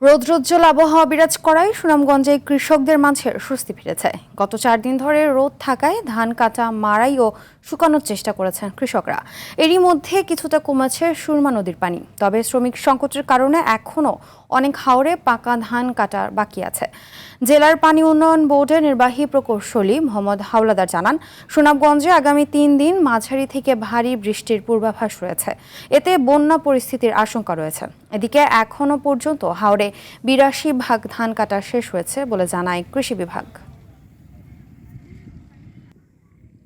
রৌদ্রোজ্জ্বল আবহাওয়া বিরাজ করায় সুনামগঞ্জে কৃষকদের মাঝে স্বস্তি ফিরেছে। গত 4 দিন ধরে রোদ থাকায় ধান কাটা, মাড়াই ও শুকানোর চেষ্টা করেছেন কৃষকরা। এরই মধ্যে কিছুটা কমেছে সুরমা নদীর পানি, তবে শ্রমিক সংকটের কারণে এখনও অনেক হাওরে পাকা ধান কাটা বাকি আছে। জেলার পানি উন্নয়ন বোর্ডের নির্বাহী প্রকৌশলী মোহাম্মদ হাওলাদার জানান, সুনামগঞ্জে আগামী 3 দিন মাঝারি থেকে ভারী বৃষ্টির পূর্বাভাস রয়েছে। এতে বন্যা পরিস্থিতির আশঙ্কা রয়েছে। এদিকে এখনো পর্যন্ত হাওরে 82 ভাগ ধান কাটা শেষ হয়েছে বলে জানায় কৃষি বিভাগ।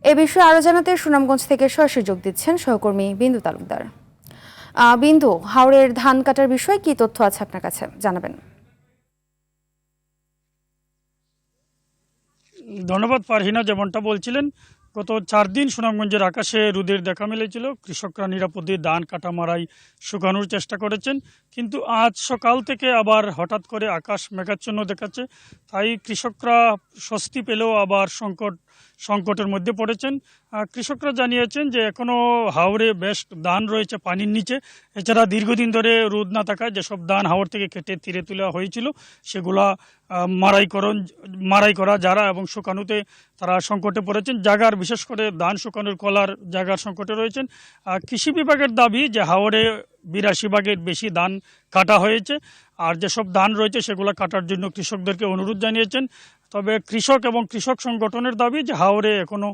এ বিষয়ে আরো জানাতে সুনামগঞ্জ থেকে সরাসরি যোগ দিচ্ছেন সহকর্মী বিন্দু তালুকদার। বিন্দু, হাওরের ধান কাটার বিষয়ে কি তথ্য আছে আপনার কাছে, জানাবেন? ধন্যবাদ ফারহিনা। যেমনটা বলছিলেন, গত 4 দিন সুনামগঞ্জের আকাশে রোদের দেখা মিলেছিল। কৃষকরা নিরাপদে ধান কাটা, মাড়াই, শুকানোর চেষ্টা করেছেন, কিন্তু আজ সকাল থেকে আবার হঠাৎ করে আকাশ মেঘাচ্ছন্ন দেখাচ্ছে। তাই কৃষকরা স্বস্তি পেলেও আবার সংকটের মধ্যে পড়েছেন। কৃষকরা জানিয়েছেন যে এখনও হাওরে বেশ ধান রয়েছে পানির নিচে। এছাড়া দীর্ঘদিন ধরে রোদ না থাকায় যেসব ধান হাওর থেকে কেটে তীরে তোলা হয়েছিল সেগুলা মাড়াই করা যারা এবং শুকানোতে তারা সংকটে পড়েছেন। জাগার, বিশেষ করে ধান শুকানোর কলার জাগার সংকটে রয়েছেন। কৃষি বিভাগের দাবি যে হাওরে 82 ভাগের বেশি ধান কাটা হয়েছে, আর যেসব ধান রয়েছে সেগুলো কাটার জন্য কৃষকদেরকে অনুরোধ জানিয়েছেন। তবে কৃষক এবং কৃষক সংগঠনের দাবি যে হাওরে এখনও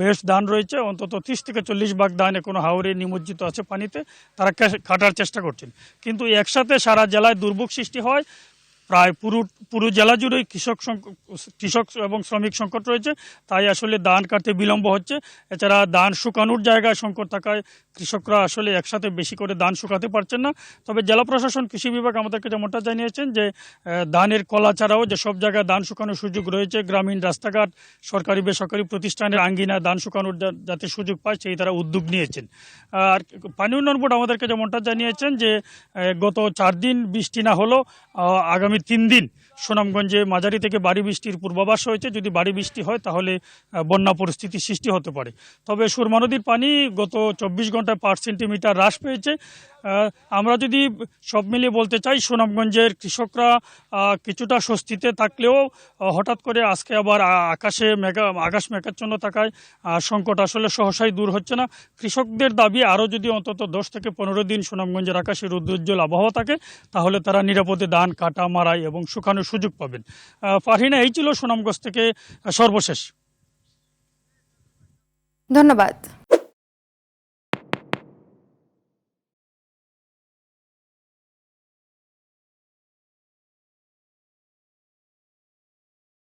বেশ ধান রয়েছে, অন্তত 30 থেকে 40 ভাগ ধান এখনও হাওরে নিমজ্জিত আছে পানিতে, তারা কাটার চেষ্টা করছেন। কিন্তু একসাথে সারা জেলায় দুর্ভোগ সৃষ্টি হয়। প্রায় পুরো জেলা জুড়েই কৃষক এবং শ্রমিক সংকট রয়েছে, তাই আসলে ধান কাটতে বিলম্ব হচ্ছে। এছাড়া ধান শুকানোর জায়গায় সংকট থাকায় কৃষকরা আসলে একসাথে বেশি করে ধান শুকাতে পারছেন না। তবে জেলা প্রশাসন, কৃষি বিভাগ আমাদেরকে যেমনটা জানিয়েছেন যে ধানের কলা ছাড়াও যেসব জায়গায় ধান শুকানোর সুযোগ রয়েছে, গ্রামীণ রাস্তাঘাট, সরকারি বেসরকারি প্রতিষ্ঠানের আঙ্গিনায় ধান শুকানোর যাতে সুযোগ পায় সেই তারা উদ্যোগ নিয়েছেন। আর পানি উন্নয়ন বোর্ড আমাদেরকে যেমনটা জানিয়েছেন যে গত 4 দিন বৃষ্টি না হলেও আগামী 3 দিন সুনামগঞ্জে মাঝারি থেকে ভারী বৃষ্টির পূর্বাভাস হয়েছে। যদি ভারী বৃষ্টি হয় তাহলে বন্যা পরিস্থিতির সৃষ্টি হতে পারে। তবে সুরমা নদীর পানি গত 24 ঘন্টায় 5 সেন্টিমিটার হ্রাস পেয়েছে। আমরা যদি সব মিলিয়ে বলতে চাই, সুনামগঞ্জের কৃষকরা কিছুটা স্বস্তিতে থাকলেও হঠাৎ করে আজকে আবার আকাশ মেঘাচ্ছন্ন থাকায় সংকট আসলে সহসাই দূর হচ্ছে না। কৃষকদের দাবি আরও যদি অন্তত 10 থেকে 15 দিন সুনামগঞ্জের আকাশে রৌদ্রোজ্জ্বল আবহাওয়া থাকে তাহলে তারা নিরাপদে ধান কাটা, মাড়াই এবং শুকানোর সুযোগ পাবেন। ফারহিনা, এই ছিল সুনামগঞ্জ থেকে সর্বশেষ। ধন্যবাদ।